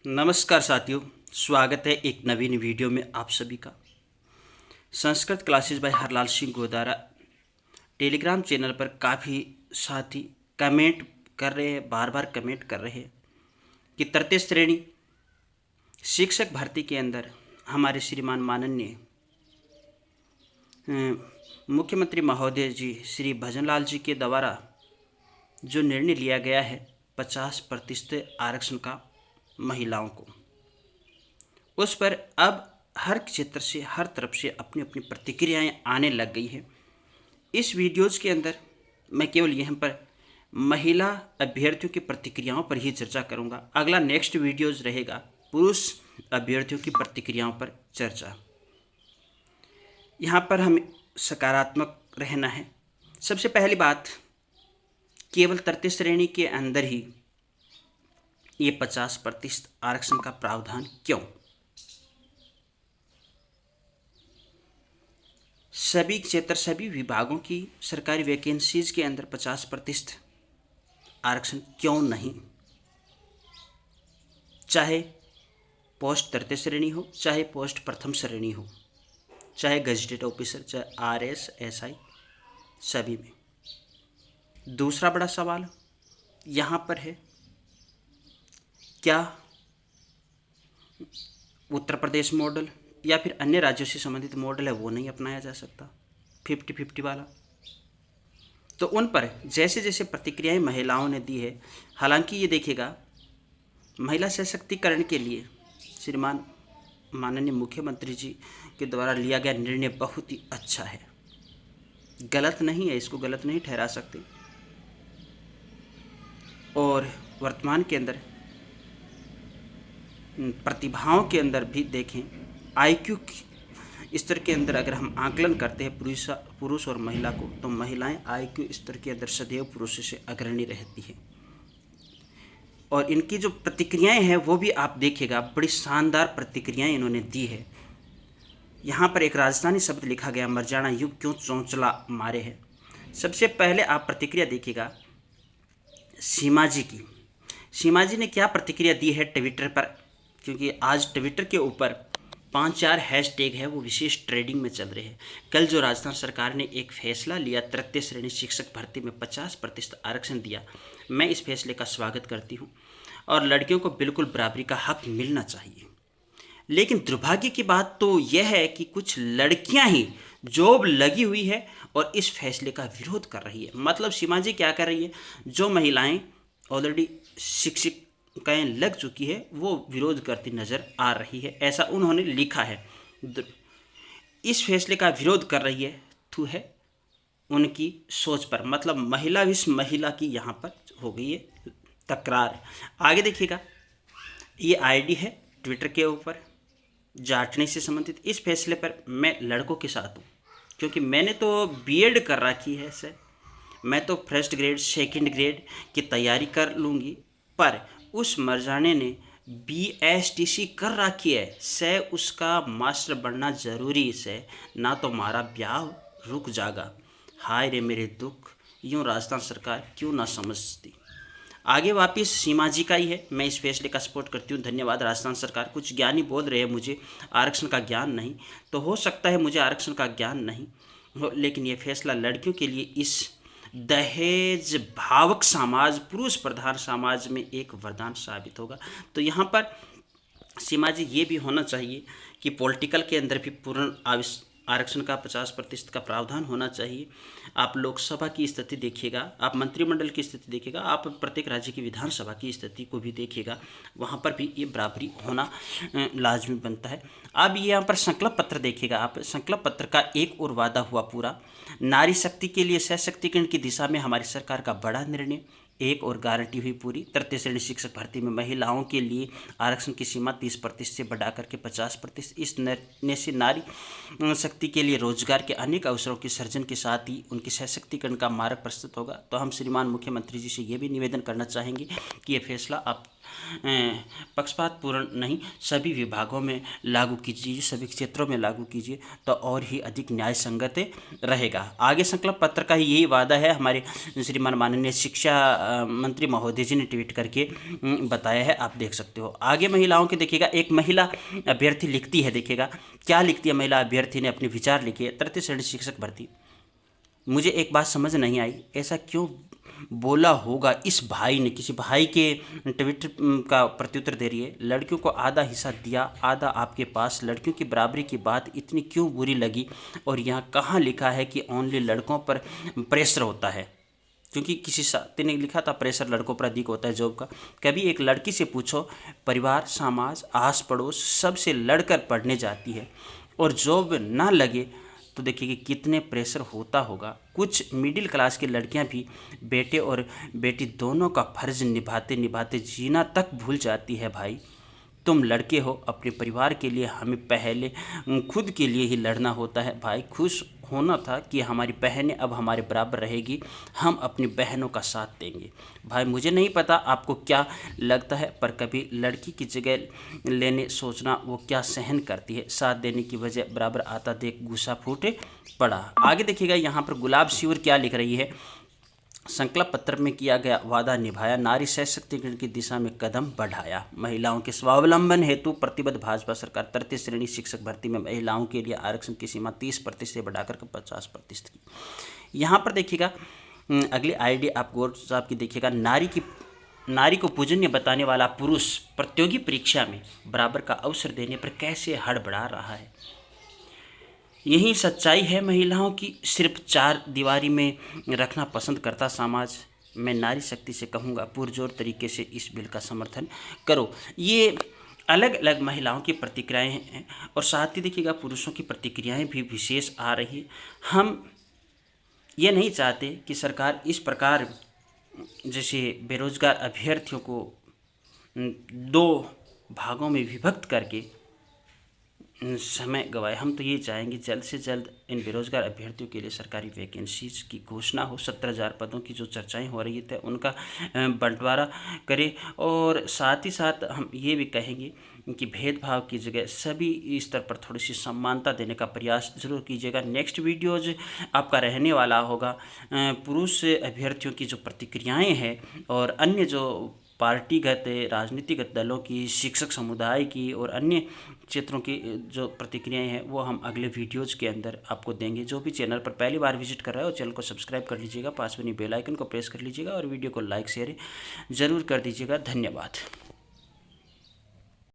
नमस्कार साथियों, स्वागत है एक नवीन वीडियो में आप सभी का। Sanskrit classes bye Harlal Singh Godara Telegram channel पर काफ़ी साथी कमेंट कर रहे हैं, बार बार कमेंट कर रहे हैं कि तृतीय श्रेणी शिक्षक भर्ती के अंदर हमारे श्रीमान माननीय मुख्यमंत्री महोदय जी श्री भजनलाल जी के द्वारा जो निर्णय लिया गया है 50% आरक्षण का महिलाओं को, उस पर अब हर क्षेत्र से हर तरफ से अपनी अपनी प्रतिक्रियाएं आने लग गई है। इस वीडियोज़ के अंदर मैं केवल यहाँ पर महिला अभ्यर्थियों की प्रतिक्रियाओं पर ही चर्चा करूँगा। अगला नेक्स्ट वीडियोज़ रहेगा पुरुष अभ्यर्थियों की प्रतिक्रियाओं पर चर्चा। यहाँ पर हमें सकारात्मक रहना है। सबसे पहली बात, केवल तृतीय श्रेणी के अंदर ही ये 50% आरक्षण का प्रावधान क्यों? सभी क्षेत्र सभी विभागों की सरकारी वैकेंसीज के अंदर 50% आरक्षण क्यों नहीं? चाहे पोस्ट तृतीय श्रेणी हो, चाहे पोस्ट प्रथम श्रेणी हो, चाहे गजेटेड ऑफिसर, चाहे आरएस एसआई, सभी में। दूसरा बड़ा सवाल यहाँ पर है, क्या उत्तर प्रदेश मॉडल या फिर अन्य राज्यों से संबंधित मॉडल है वो नहीं अपनाया जा सकता 50-50 वाला? तो उन पर जैसे जैसे प्रतिक्रियाएं महिलाओं ने दी है, हालांकि ये देखिएगा महिला सशक्तिकरण के लिए श्रीमान माननीय मुख्यमंत्री जी के द्वारा लिया गया निर्णय बहुत ही अच्छा है, गलत नहीं है, इसको गलत नहीं ठहरा सकते। और वर्तमान के अंदर प्रतिभाओं के अंदर भी देखें, आईक्यू स्तर के अंदर अगर हम आकलन करते हैं पुरुष और महिला को, तो महिलाएं आईक्यू स्तर के अंदर सदैव पुरुषों से अग्रणी रहती है। और इनकी जो प्रतिक्रियाएं हैं वो भी आप देखिएगा, बड़ी शानदार प्रतिक्रियाएं इन्होंने दी है। यहाँ पर एक राजस्थानी शब्द लिखा गया, मर जाना युग क्यों चौंचला मारे है। सबसे पहले आप प्रतिक्रिया देखिएगा सीमा जी की। सीमा जी ने क्या प्रतिक्रिया दी है ट्विटर पर, क्योंकि आज ट्विटर के ऊपर 5-4 हैशटैग है वो विशेष ट्रेडिंग में चल रहे हैं। कल जो राजस्थान सरकार ने एक फैसला लिया, तृतीय श्रेणी शिक्षक भर्ती में 50% आरक्षण दिया, मैं इस फैसले का स्वागत करती हूँ और लड़कियों को बिल्कुल बराबरी का हक मिलना चाहिए। लेकिन दुर्भाग्य की बात तो यह है कि कुछ लड़कियां ही जॉब लगी हुई है और इस फैसले का विरोध कर रही है। मतलब सीमा जी क्या कर रही है, जो महिलाएं ऑलरेडी शिक्षिकाएं लग चुकी है वो विरोध करती नज़र आ रही है, ऐसा उन्होंने लिखा है। इस फैसले का विरोध कर रही है तो है उनकी सोच पर, मतलब महिला विश महिला की यहाँ पर हो गई है तकरार। आगे देखिएगा, ये आईडी है ट्विटर के ऊपर जाटने से संबंधित। इस फैसले पर मैं लड़कों के साथ हूँ, क्योंकि मैंने तो बीएड कर रखी है सर, मैं तो फर्स्ट ग्रेड सेकंड ग्रेड की तैयारी कर लूँगी, पर उस मर्जाने ने बीएसटीसी कर रखी है से उसका मास्टर बनना ज़रूरी से, ना तो हमारा ब्याह रुक जाएगा। हाय रे मेरे दुख, यूँ राजस्थान सरकार क्यों ना समझती। आगे वापस सीमा जी का ही है, मैं इस फैसले का सपोर्ट करती हूँ, धन्यवाद राजस्थान सरकार। कुछ ज्ञानी बोल रहे हैं मुझे आरक्षण का ज्ञान नहीं, तो हो सकता है मुझे आरक्षण का ज्ञान नहीं हो, लेकिन ये फैसला लड़कियों के लिए इस दहेज भावक समाज, पुरुष प्रधान समाज में एक वरदान साबित होगा। तो यहाँ पर सीमा जी ये भी होना चाहिए कि पॉलिटिकल के अंदर भी पूर्ण आरक्षण का 50% का प्रावधान होना चाहिए। आप लोकसभा की स्थिति देखिएगा, आप मंत्रिमंडल की स्थिति देखिएगा, आप प्रत्येक राज्य की विधानसभा की स्थिति को भी देखिएगा, वहाँ पर भी ये बराबरी होना लाजमी बनता है। अब यहाँ पर संकल्प पत्र देखिएगा आप, संकल्प पत्र का एक और वादा हुआ पूरा। नारी शक्ति के लिए सशक्तिकरण की दिशा में हमारी सरकार का बड़ा निर्णय, एक और गारंटी हुई पूरी। तृतीय श्रेणी शिक्षक भर्ती में महिलाओं के लिए आरक्षण की सीमा 30% से बढ़ा करके 50%। इस निर्णय से नारी शक्ति के लिए रोजगार के अनेक अवसरों के सर्जन के साथ ही उनके सशक्तिकरण का मार्ग प्रस्तुत होगा। तो हम श्रीमान मुख्यमंत्री जी से ये भी निवेदन करना चाहेंगे कि ये फैसला आप पक्षपातपूर्ण नहीं, सभी विभागों में लागू कीजिए, सभी क्षेत्रों में लागू कीजिए तो और ही अधिक न्याय संगत रहेगा। आगे संकल्प पत्र का यही वादा है, हमारे श्रीमान माननीय शिक्षा मंत्री महोदय जी ने ट्वीट करके बताया है, आप देख सकते हो। आगे महिलाओं के देखिएगा, एक महिला अभ्यर्थी लिखती है, देखिएगा क्या लिखती है महिला अभ्यर्थी ने, अपने विचार लिखे। तृतीय श्रेणी शिक्षक भर्ती, मुझे एक बात समझ नहीं आई, ऐसा क्यों बोला होगा इस भाई ने, किसी भाई के ट्वीट का प्रत्युत्तर दे रही है। लड़कियों को आधा हिस्सा दिया, आधा आपके पास, लड़कियों की बराबरी की बात इतनी क्यों बुरी लगी? और यहाँ कहाँ लिखा है कि ओनली लड़कों पर प्रेशर होता है? क्योंकि किसी साथी ने लिखा था प्रेशर लड़कों पर अधिक होता है जॉब का। कभी एक लड़की से पूछो, परिवार, समाज, आस पड़ोस सबसे लड़कर पढ़ने जाती है और जॉब ना लगे तो देखिए कि कितने प्रेशर होता होगा। कुछ मिडिल क्लास की लड़कियां भी बेटे और बेटी दोनों का फर्ज निभाते निभाते जीना तक भूल जाती है। भाई तुम लड़के हो, अपने परिवार के लिए हमें पहले खुद के लिए ही लड़ना होता है। भाई खुश होना था कि हमारी बहनें अब हमारे बराबर रहेगी, हम अपनी बहनों का साथ देंगे। भाई मुझे नहीं पता आपको क्या लगता है, पर कभी लड़की की जगह लेने सोचना वो क्या सहन करती है। साथ देने की वजह बराबर आता देख गुस्सा फूटे पड़ा। आगे देखिएगा यहाँ पर गुलाब सिंह क्या लिख रही है, संकल्प पत्र में किया गया वादा निभाया, नारी सशक्तिकरण की दिशा में कदम बढ़ाया, महिलाओं के स्वावलंबन हेतु प्रतिबद्ध भाजपा सरकार। तृतीय श्रेणी शिक्षक भर्ती में महिलाओं के लिए आरक्षण की सीमा 30% से बढ़ाकर 50% की। यहाँ पर देखिएगा अगली आईडी आप गौर साहब की देखिएगा, नारी को पूजनीय बताने वाला पुरुष प्रतियोगी परीक्षा में बराबर का अवसर देने पर कैसे हड़बड़ा रहा है। यही सच्चाई है महिलाओं की, सिर्फ चार दीवारी में रखना पसंद करता समाज। मैं नारी शक्ति से कहूँगा पुरजोर तरीके से इस बिल का समर्थन करो। ये अलग अलग महिलाओं की प्रतिक्रियाएं हैं और साथ ही देखिएगा पुरुषों की प्रतिक्रियाएं भी विशेष आ रही। हम ये नहीं चाहते कि सरकार इस प्रकार जैसे बेरोजगार अभ्यर्थियों को दो भागों में विभक्त करके समय गवाए। हम तो ये चाहेंगे जल्द से जल्द इन बेरोजगार अभ्यर्थियों के लिए सरकारी वैकेंसीज की घोषणा हो। 17,000 पदों की जो चर्चाएं हो रही थे उनका बंटवारा करें। और साथ ही साथ हम ये भी कहेंगे कि भेदभाव की जगह सभी स्तर पर थोड़ी सी समानता देने का प्रयास जरूर कीजिएगा। नेक्स्ट वीडियोज आपका रहने वाला होगा पुरुष अभ्यर्थियों की जो प्रतिक्रियाएँ हैं और अन्य जो पार्टीगत राजनीतिगत दलों की, शिक्षक समुदाय की और अन्य क्षेत्रों की जो प्रतिक्रियाएं हैं वो हम अगले वीडियोज़ के अंदर आपको देंगे। जो भी चैनल पर पहली बार विजिट कर रहा है वो चैनल को सब्सक्राइब कर लीजिएगा, पास में बेल आइकन को प्रेस कर लीजिएगा और वीडियो को लाइक शेयर ज़रूर कर दीजिएगा। धन्यवाद।